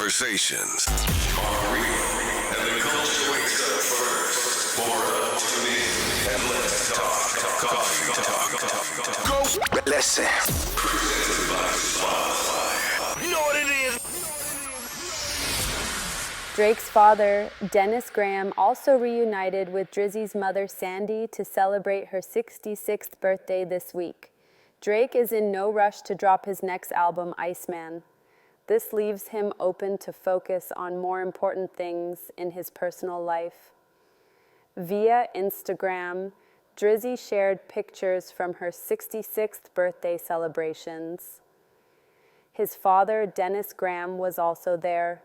conversations are real, and the culture wakes up first. Pour up, tune in, and let's talk. Coffee talk. Go. Listen. Presented by Spotify. You know what it is. Drake's father, Dennis Graham, also reunited with Drizzy's mother, Sandy, to celebrate her 66th birthday this week. Drake is in no rush to drop his next album, Iceman. This leaves him open to focus on more important things in his personal life. Via Instagram, Drizzy shared pictures from her 66th birthday celebrations. His father, Dennis Graham, was also there,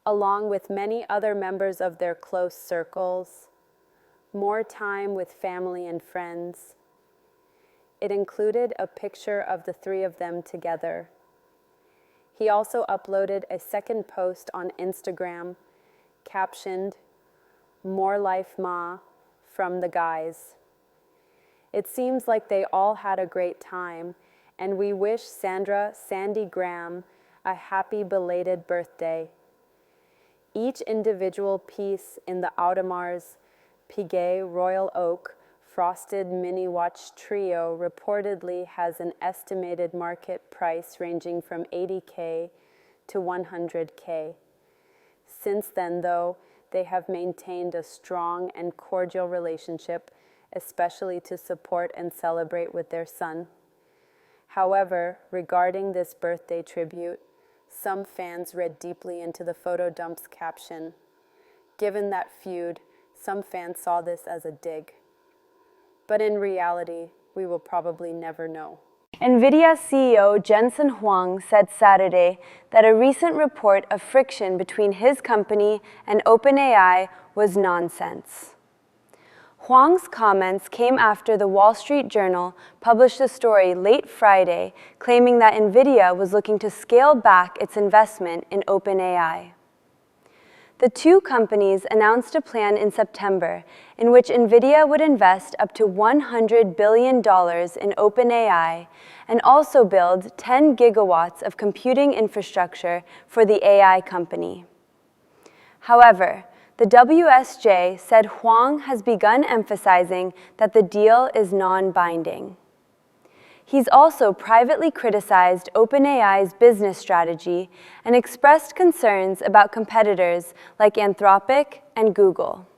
along with many other members of their close circles. More time with family and friends. It included a picture of the three of them together. He also uploaded a second post on Instagram, captioned, "More life, Ma, from the guys." It seems like they all had a great time, and we wish Sandy Graham a happy belated birthday. Each individual piece in the Audemars Piguet Royal Oak Frosted Mini Watch Trio reportedly has an estimated market price ranging from $80K to $100K. Since then, though, they have maintained a strong and cordial relationship, especially to support and celebrate with their son. However, regarding this birthday tribute, some fans read deeply into the photo dump's caption. Given that feud, some fans saw this as a dig. But in reality, we will probably never know. NVIDIA CEO Jensen Huang said Saturday that a recent report of friction between his company and OpenAI was nonsense. Huang's comments came after the Wall Street Journal published a story late Friday claiming that NVIDIA was looking to scale back its investment in OpenAI. The two companies announced a plan in September in which NVIDIA would invest up to $100 billion in OpenAI and also build 10 gigawatts of computing infrastructure for the AI company. However, the WSJ said Huang has begun emphasizing that the deal is non-binding. He's also privately criticized OpenAI's business strategy and expressed concerns about competitors like Anthropic and Google.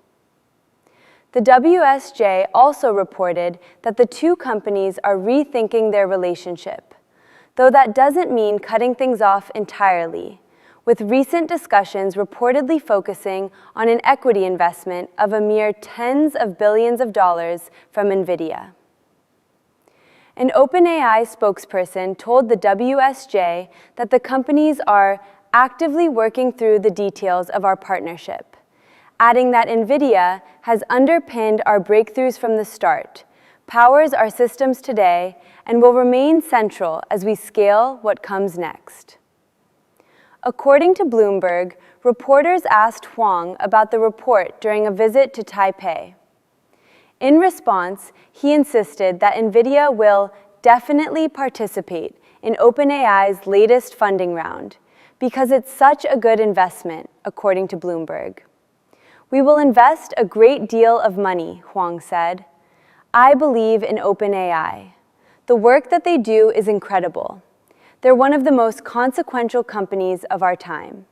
The WSJ also reported that the two companies are rethinking their relationship, though that doesn't mean cutting things off entirely, with recent discussions reportedly focusing on an equity investment of a mere tens of billions of dollars from NVIDIA. An OpenAI spokesperson told the WSJ that the companies are actively working through the details of our partnership, adding that NVIDIA has underpinned our breakthroughs from the start, powers our systems today, and will remain central as we scale what comes next. According to Bloomberg, reporters asked Huang about the report during a visit to Taipei. In response, he insisted that NVIDIA will definitely participate in OpenAI's latest funding round because it's such a good investment, according to Bloomberg. "We will invest a great deal of money," Huang said. "I believe in OpenAI. The work that they do is incredible. They're one of the most consequential companies of our time."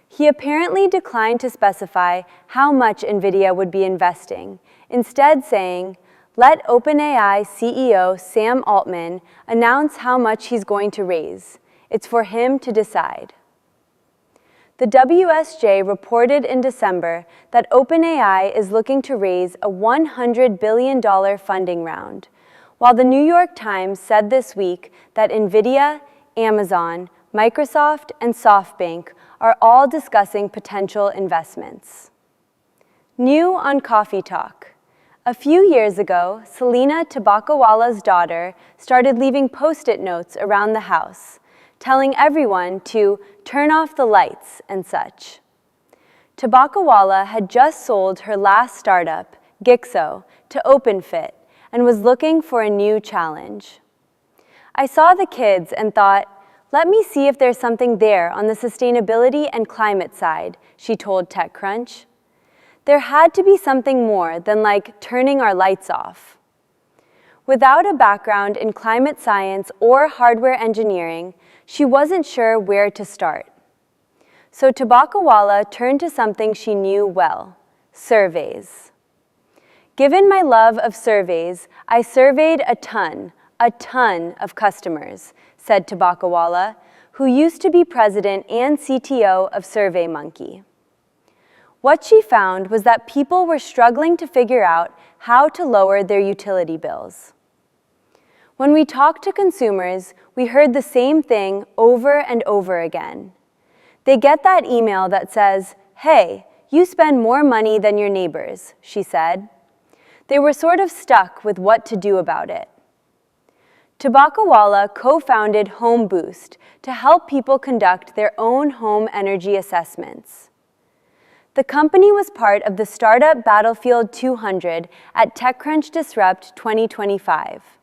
He apparently declined to specify how much NVIDIA would be investing, instead saying, "Let OpenAI CEO Sam Altman announce how much he's going to raise. It's for him to decide." The WSJ reported in December that OpenAI is looking to raise a $100 billion funding round, while the New York Times said this week that NVIDIA, Amazon, Microsoft, and SoftBank are all discussing potential investments. New on Coffee Talk. A few years ago, Selena Tabakawalla's daughter started leaving Post-it notes around the house, telling everyone to turn off the lights and such. Tabakawala had just sold her last startup, Gixo, to OpenFit and was looking for a new challenge. I saw the kids and thought, Let me see if there's something there on the sustainability and climate side, she told TechCrunch. There had to be something more than like turning our lights off. Without a background in climate science or hardware engineering, she wasn't sure where to start. So Tabakawala turned to something she knew well: surveys. Given my love of surveys, I surveyed a ton of customers, said Tabakawala, who used to be president and CTO of SurveyMonkey. What she found was that people were struggling to figure out how to lower their utility bills. When we talked to consumers, we heard the same thing over and over again. They get that email that says, "Hey, you spend more money than your neighbors," she said. They were sort of stuck with what to do about it. Tabakawala co-founded Home Boost to help people conduct their own home energy assessments. The company was part of the startup Battlefield 200 at TechCrunch Disrupt 2025.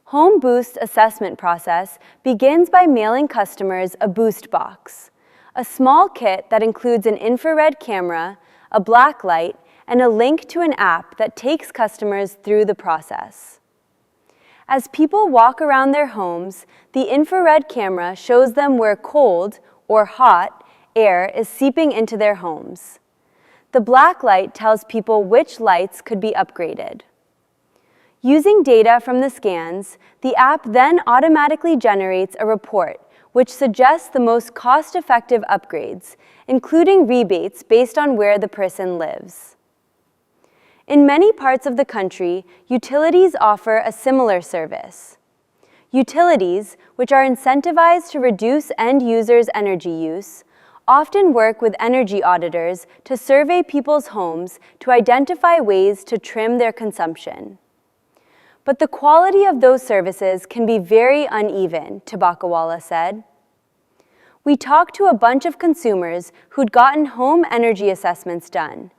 Home Boost's assessment process begins by mailing customers a Boost box, a small kit that includes an infrared camera, a black light, and a link to an app that takes customers through the process. As people walk around their homes, the infrared camera shows them where cold or hot air is seeping into their homes. The black light tells people which lights could be upgraded. Using data from the scans, the app then automatically generates a report which suggests the most cost-effective upgrades, including rebates based on where the person lives. In many parts of the country, utilities offer a similar service. Utilities, which are incentivized to reduce end users' energy use, often work with energy auditors to survey people's homes to identify ways to trim their consumption. But the quality of those services can be very uneven, Tabakawala said. We talked to a bunch of consumers who'd gotten home energy assessments done,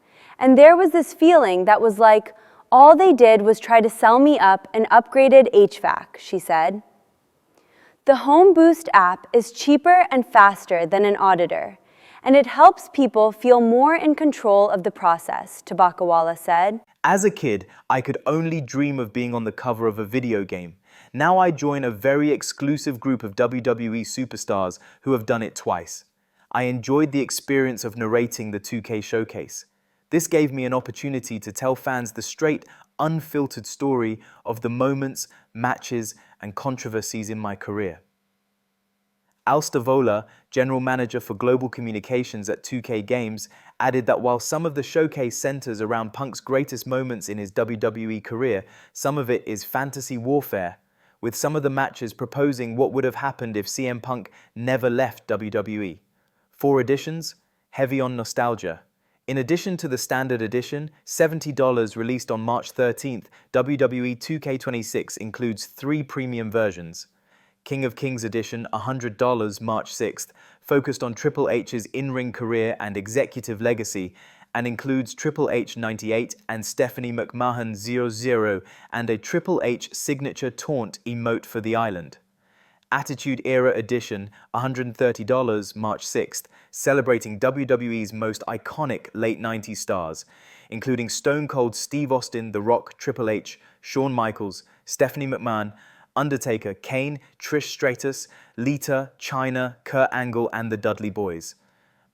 and there was this feeling that was like, all they did was try to sell me up an upgraded HVAC, she said. The Home Boost app is cheaper and faster than an auditor, and it helps people feel more in control of the process, Tabakawala said. As a kid, I could only dream of being on the cover of a video game. Now I join a very exclusive group of WWE superstars who have done it twice. I enjoyed the experience of narrating the 2K showcase. This gave me an opportunity to tell fans the straight, unfiltered story of the moments, matches, and controversies in my career. Al Stavola, general manager for global communications at 2K Games, added that while some of the showcase centers around Punk's greatest moments in his WWE career, some of it is fantasy warfare, with some of the matches proposing what would have happened if CM Punk never left WWE. 4 editions, heavy on nostalgia. In addition to the standard edition, $70 released on March 13th, WWE 2K26 includes 3 premium versions. King of Kings edition, $100 March 6th, focused on Triple H's in-ring career and executive legacy, and includes Triple H 98 and Stephanie McMahon 00 and a Triple H signature taunt emote for the island. Attitude Era Edition, $130 March 6th, celebrating WWE's most iconic late 90s stars, including Stone Cold Steve Austin, The Rock, Triple H, Shawn Michaels, Stephanie McMahon, Undertaker, Kane, Trish Stratus, Lita, Chyna, Kurt Angle, and the Dudley Boys.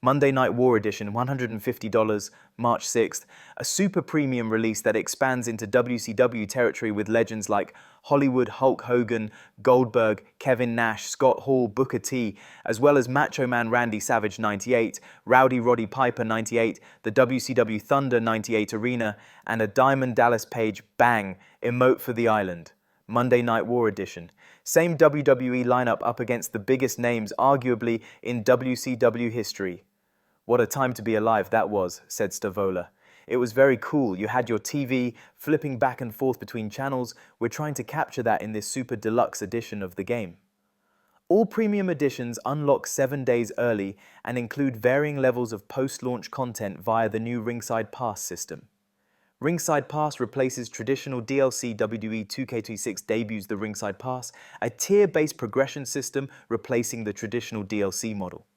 Monday Night War Edition, $150 March 6th, a super premium release that expands into WCW territory with legends like Hollywood Hulk Hogan, Goldberg, Kevin Nash, Scott Hall, Booker T, as well as Macho Man Randy Savage 98, Rowdy Roddy Piper 98, the WCW Thunder 98 Arena, and a Diamond Dallas Page Bang emote for the island. Monday Night War Edition. Same WWE lineup up against the biggest names arguably in WCW history. What a time to be alive that was, said Stavola. It was very cool. You had your TV flipping back and forth between channels. We're trying to capture that in this super deluxe edition of the game. All premium editions unlock 7 days early and include varying levels of post-launch content via the new Ringside Pass system. Ringside Pass replaces traditional DLC WWE 2K26 debuts the Ringside Pass, a tier-based progression system replacing the traditional DLC model.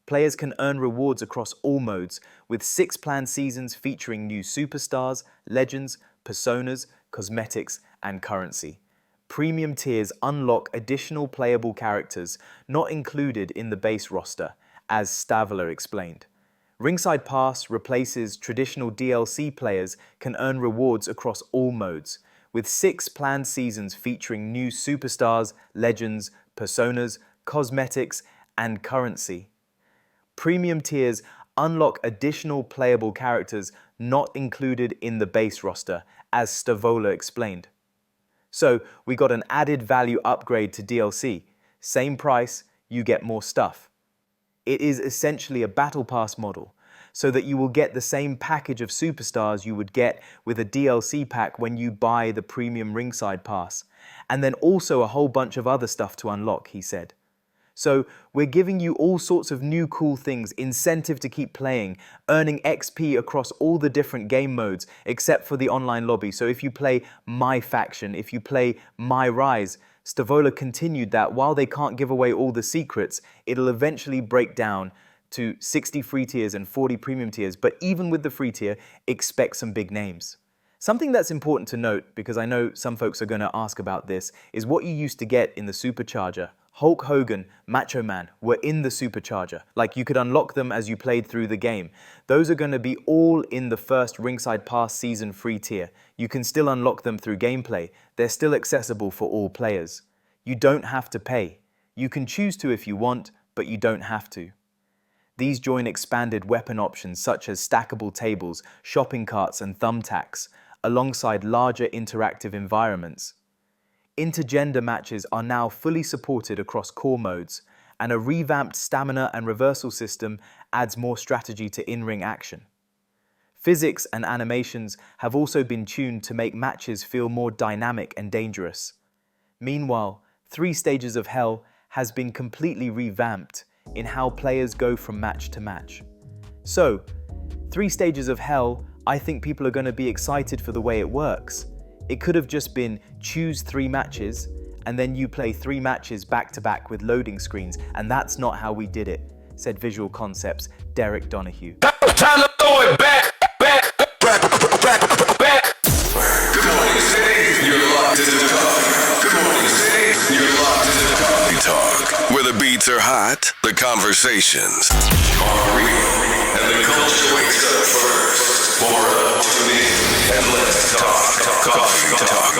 Players can earn rewards across all modes, with 6 planned seasons featuring new superstars, legends, personas, cosmetics, and currency. Premium tiers unlock additional playable characters not included in the base roster, as Stavler explained. Ringside Pass replaces traditional DLC players can earn rewards across all modes, with 6 planned seasons featuring new superstars, legends, personas, cosmetics, and currency. Premium tiers unlock additional playable characters not included in the base roster, as Stavola explained. So we got an added value upgrade to DLC. Same price, you get more stuff. It is essentially a battle pass model, so that you will get the same package of superstars you would get with a DLC pack when you buy the premium Ringside Pass, and then also a whole bunch of other stuff to unlock, he said. So we're giving you all sorts of new cool things, incentive to keep playing, earning XP across all the different game modes except for the online lobby. So if you play My Faction, if you play My Rise, Stavola continued that while they can't give away all the secrets, it'll eventually break down to 60 free tiers and 40 premium tiers. But even with the free tier, expect some big names. Something that's important to note, because I know some folks are going to ask about this, is what you used to get in the Supercharger. Hulk Hogan, Macho Man were in the Supercharger. Like, you could unlock them as you played through the game. Those are going to be all in the first Ringside Pass season free tier. You can still unlock them through gameplay. They're still accessible for all players. You don't have to pay. You can choose to if you want, but you don't have to. These join expanded weapon options such as stackable tables, shopping carts, and thumbtacks, alongside larger interactive environments. Intergender matches are now fully supported across core modes, and a revamped stamina and reversal system adds more strategy to in-ring action. Physics and animations have also been tuned to make matches feel more dynamic and dangerous. Meanwhile, 3 Stages of Hell has been completely revamped in how players go from match to match. So, 3 Stages of Hell, I think people are going to be excited for the way it works. It could have just been choose 3 matches, and then you play 3 matches back to back with loading screens, and that's not how we did it, said Visual Concepts' Derek Donahue. Time to throw it back. Good morning, City. You're locked into the coffee. Good morning, City. You're locked into the coffee talk. Where the beats are hot, the conversations are real, and the culture wakes up first. Pour up, tune in, and let's talk. Coffee talk.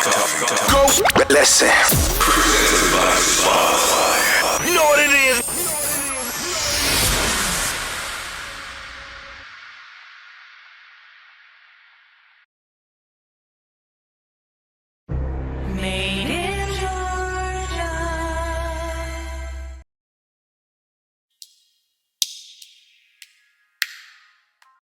Go. Listen. Presented by Spotify. You know what it is.